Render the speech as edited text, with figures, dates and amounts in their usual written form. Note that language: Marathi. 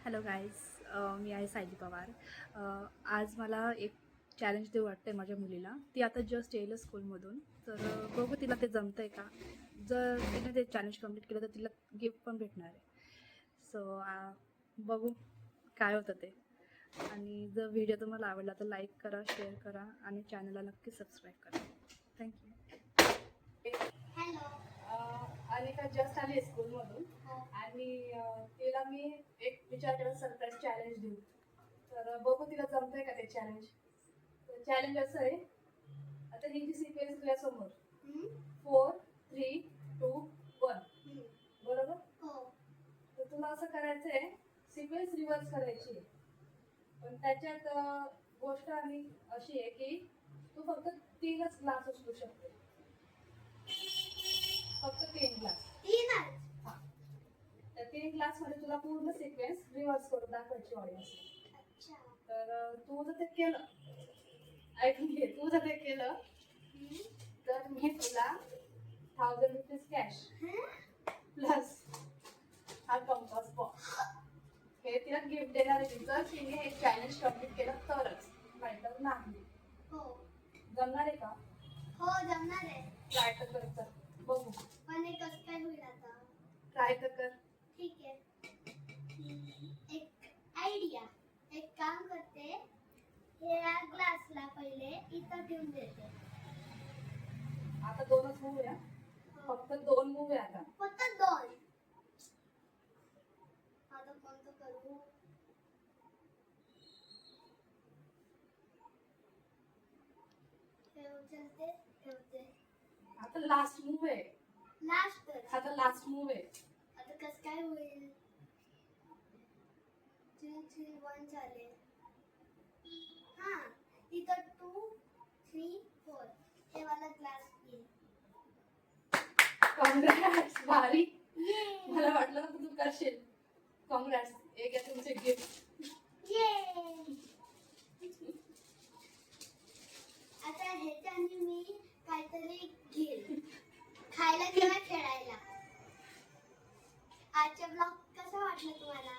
हॅलो गाईज, मी आहे सायली पवार. आज मला एक चॅलेंज देऊ वाटतं आहे माझ्या मुलीला. ती आता जस्ट येईल स्कूलमधून, तर बघू तिला ते जमतं आहे का. जर तिने ते चॅलेंज कंप्लीट केलं तर तिला गिफ्ट पण भेटणार आहे. सो बघू काय होतं ते. आणि जर व्हिडिओ तुम्हाला आवडला तर लाईक करा, शेअर करा आणि चॅनलला नक्की सबस्क्राईब करा. थँक्यू. हॅलो. अनिका जस्ट आली स्कूलमधून आणि तिला मी एक विचार केला सरप्राईज चॅलेंज देऊ. तर बघू तिला जमतंय का ते चॅलेंज. चॅलेंज असं आहे, आता ही जी सिक्वेन्स तुझ्यासमोर 4, 3, 2, 1 बरोबर. तर तुला असं करायचं आहे, सिक्वेन्स रिव्हर्स करायची आहे. पण त्याच्यात गोष्ट आणि अशी आहे की तू फक्त 3च ग्लास उचलू शकते. फक्त 3 ग्लास. हा, त्या 3 ग्लास मध्ये तुला पूर्ण सिक्वेन्स रिव्हर्स करून दाखवायची ऑडियन्स. तर तू जर ते केलं, ऐकून घे, तू जर ते केलं तर मी तुला 1000 रुपीज कॅश प्लस हा कंपास बॉक्स हे तिला गिफ्ट देणार आहे. जर तिने हे चॅलेंज कम्प्लीट केलं तरच, नाहीतर नाही. जमणार आहे का? हो, जमणार आहे. ट्राय तर कर. तर बघू पण हे कसं काय होईल आता. ट्राय तर कर. ठीक आहे. एक आयडिया. एक काम करते, या ग्लासला पहिले इथं घेऊन देते. आता 2च मूव आहे. फक्त 2 मूव आहे आता. फक्त 2. आता कोणतं करू. ठेवते. आता लास्ट मूव आहे. लास्ट. आता लास्ट मूव आहे. आता कसं काय होईल. 3, 3, 1 चालेल. हा, इथं 2, 3, 4 हे वाला ग्लास येईल. कॉंग्रॅट्स, भारी. मला वाटलं ना तू करशील. कॉंग्रॅट्स, एक आहे तुमचे गिफ्ट. आता ह्याच्याने मी काहीतरी घेईल, खायला किंवा खेळायला. आजचा ब्लॉग कसा वाटला तुम्हाला.